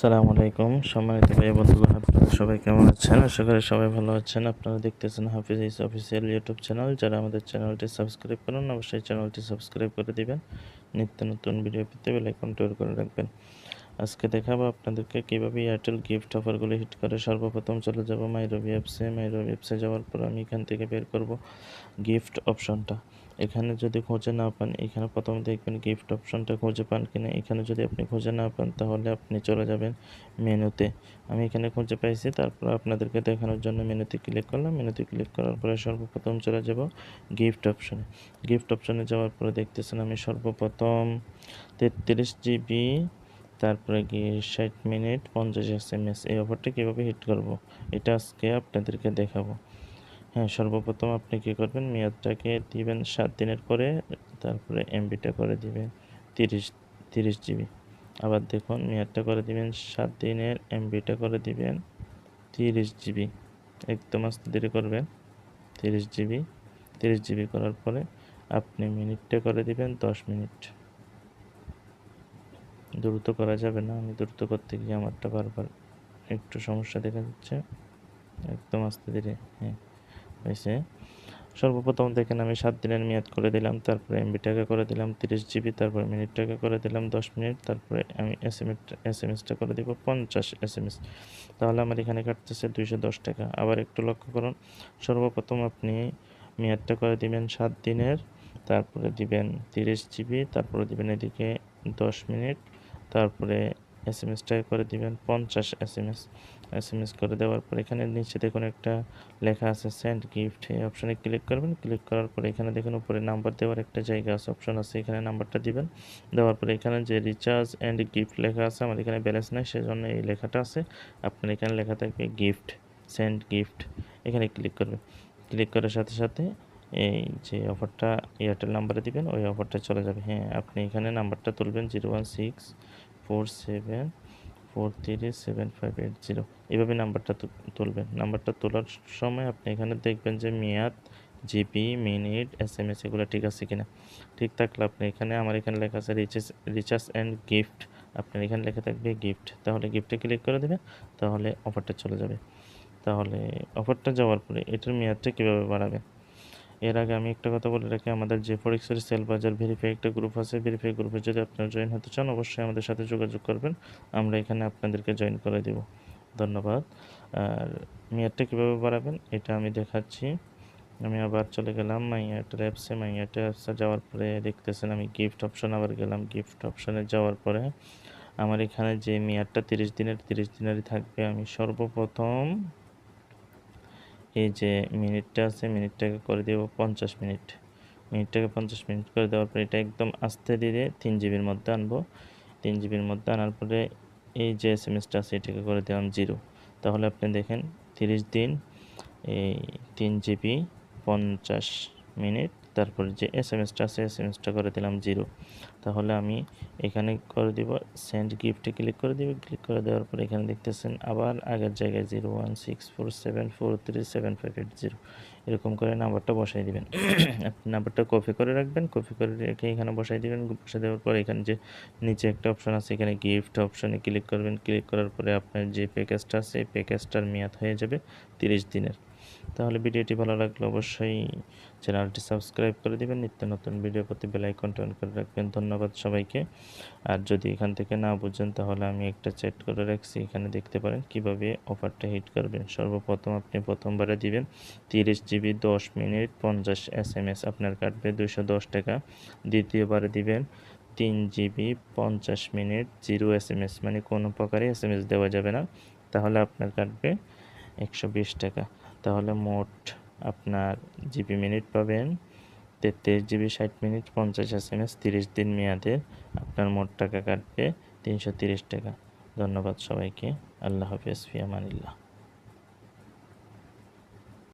আসসালামু আলাইকুম সম্মানিত ভাই বন্ধুগণ, আপনারা সবাই কেমন আছেন? আশা করি সবাই ভালো আছেন। আপনারা দেখতেছেন হাফিজ ইস অফিসিয়াল ইউটিউব চ্যানেল। যারা আমাদের চ্যানেলটি সাবস্ক্রাইব করেন অবশ্যই চ্যানেলটি সাবস্ক্রাইব করে দিবেন। নিত্য নতুন ভিডিও পেতে বেল আইকনটি অন করে রাখবেন। আজকে দেখাবো আপনাদেরকে কীভাবে এয়ারটেল গিফট অফারগুলো হিট করে। সর্বপ্রথম চলে যাব মাইরবি অ্যাপসে। মাইরবি অ্যাপসে যাওয়ার পর আমি এখান থেকে বের করব গিফট অপশনটা। এখানে যদি খুঁজে না পান, এখানে প্রথমে দেখবেন গিফট অপশনটা খুঁজে পান কিনা। এখানে যদি আপনি খুঁজে না পান তাহলে আপনি চলে যাবেন মেনুতে। আমি এখানে খুঁজে পাইছি, তারপর আপনাদেরকে দেখানোর জন্য মেনুতে ক্লিক করলাম। মেনুতে ক্লিক করার পরে সর্বপ্রথম চলে যাব গিফট অপশনে। গিফট অপশনে যাওয়ার পরে দেখতেছেন আমি সর্বপ্রথম 33 জিবি, তারপরে গিয়ে 60 মিনিট 50 SMS এই অফারটা কীভাবে হিট করব এটা আজকে আপনাদেরকে দেখাবো। হ্যাঁ, সর্বপ্রথম আপনি কী করবেন, মেয়াদটাকে দিবেন 7 দিনের করে, তারপরে এমবিটা করে দিবেন 30 জিবি। আবার দেখুন, মেয়াদটা করে দিবেন 7 দিনের, এমবিটা করে দিবেন 30 জিবি। একদম আস্তে ধীরে করবেন। 30 জিবি করার পরে আপনি মিনিটটা করে দিবেন 10 মিনিট। দ্রুত করা যাবে না, আমি দ্রুত করতে গিয়ে আমারটা বারবার একটু সমস্যা দেখা যাচ্ছে। একদম আস্তে ধীরে, হ্যাঁ হয়েছে। সর্বপ্রথম দেখেন আমি 7 দিনের মেয়াদ করে দিলাম, তারপরে এমবিটাকে করে দিলাম 30 জিবি, তারপরে মিনিটটাকে করে দিলাম 10 মিনিট, তারপরে আমি এসএমএসটা করে দিব 50 SMS। তাহলে আমার এখানে কাটতেছে 210 টাকা। আবার একটু লক্ষ্য করুন, সর্বপ্রথম আপনি মেয়াদটা করে দিবেন 7 দিনের, তারপরে দিবেন 30 জিবি, তারপরে দিবেন এদিকে 10 মিনিট, তারপরে এসএমএসটাকে করে দিবেন 50 এসএমএস করে দেওয়ার পর এখানে নিচে দেখুন একটা লেখা আছে সেন্ড গিফট। এই অপশানে ক্লিক করবেন। ক্লিক করার পরে এখানে দেখুন উপরে নাম্বার দেওয়ার একটা জায়গা আছে, অপশন আছে, এখানে নাম্বারটা দিবেন। দেওয়ার পরে এখানে যে রিচার্জ অ্যান্ড গিফট লেখা আছে, আমার এখানে ব্যালেন্স নাই সেজন্য এই লেখাটা আছে। আপনার এখানে লেখা থাকবে গিফট, সেন্ড গিফট, এখানে ক্লিক করবেন। ক্লিক করার সাথে সাথে এই যে অফারটা এয়ারটেল নাম্বারে দিবেন ওই অফারটা চলে যাবে। হ্যাঁ, আপনি এখানে নাম্বারটা তুলবেন 01647437580। এভাবে নাম্বারটা তুলবেন। নাম্বারটা তোলার সময় আপনি এখানে দেখবেন যে মেয়াদ, জিবি, মিনিট, SMS এগুলো ঠিক আছে কিনা। ঠিক থাকলে আপনি এখানে, আমার এখানে লেখা আছে রিচার্জ অ্যান্ড গিফট, আপনার এখানে লেখা থাকবে গিফট, তাহলে গিফটে ক্লিক করে দেবেন, তাহলে অফারটা চলে যাবে। তাহলে অফারটা যাওয়ার পরে এটার মেয়াদটা কীভাবে বাড়াবেন। এর আগে আমি একটা কথা বলে রাখি, আমাদের যে ফরেক্সের সেল বাজার ভেরিফাই একটা গ্রুপ আছে, ভেরিফাই গ্রুপে যদি আপনারা জয়েন হতে চান অবশ্যই আমাদের সাথে যোগাযোগ করবেন, আমরা এখানে আপনাদেরকে জয়েন করে দেব। ধন্যবাদ। আর মেয়াদটা কীভাবে বাড়াবেন এটা আমি দেখাচ্ছি। আমি আবার চলে গেলাম মাই এয়ারটেল অ্যাপসে। মাই এয়ারটেল অ্যাপসে যাওয়ার পরে দেখতেছেন আমি গিফট অপশন আবার গেলাম। গিফট অপশনে যাওয়ার পরে আমার এখানে যে মেয়াদটা 30 দিনেরই থাকবে। আমি সর্বপ্রথম এই যে মিনিটটা আছে, মিনিটটাকে করে দেব 50 মিনিট। মিনিটটাকে 50 মিনিট করে দেওয়ার পরে এটা একদম আস্তে ধীরে 3 জিবির মধ্যে আনবো। 3 জিবির মধ্যে আনার পরে এই যে এসএমএসটা আছে এটাকে করে দিলাম 0। তাহলে আপনি দেখেন 30 দিন, এই 3 জিবি 50 মিনিট, তারপরে যে এসএমএসটা আছে এসএমএসটা করে দিলাম 0। তাহলে আমি এখানে করে দিব সেন্ড গিফটে ক্লিক করে দিব। ক্লিক করে দেওয়ার পরে এখানে দেখতেছেন আবার আগের জায়গায় 01647437580 এরকম করে নাম্বারটা বসাই দিবেন। আপনি নাম্বারটা কপি করে রাখবেন, কপি করে রেখে এখানে বসাই দিবেন। বসে দেওয়ার পরে এখানে যে নিচে একটা অপশন আছে, এখানে গিফট অপশনে ক্লিক করবেন। ক্লিক করার পরে আপনার যে প্যাকেজটা আছে এই প্যাকেজটার মেয়াদ হয়ে যাবে 30 দিনের। তাহলে ভিডিওটি ভালো লাগলে অবশ্যই চ্যানেলটি সাবস্ক্রাইব করে দিবেন। নিত্য নতুন ভিডিও প্রতি বেল আইকনটা অন করে রাখবেন। ধন্যবাদ সবাইকে। আর যদি এখান থেকে না বুঝেন তাহলে আমি একটা চ্যাট করে রাখছি, এখানে দেখতে পারেন কিভাবে অফারটা হিট করবেন। সর্বপ্রথম আপনি প্রথমবারে দিবেন 30 জিবি 10 মিনিট 50 SMS, আপনার কাটবে 210 টাকা। দ্বিতীয়বারে দিবেন 3 জিবি 50 মিনিট 0 SMS, মানে কোনো প্রকারে SMS দেওয়া যাবে না, তাহলে আপনার কাটবে 120 টাকা। তাহলে মোট আপনার জিবি মিনিট পাবেন 33 জিবি 60 মিনিট 50 SMS 30 দিন মেয়াদে। আপনার মোট টাকা কাটবে 330 টাকা। ধন্যবাদ সবাইকে। আল্লাহ হাফেজ, ফি আমানিল্লাহ।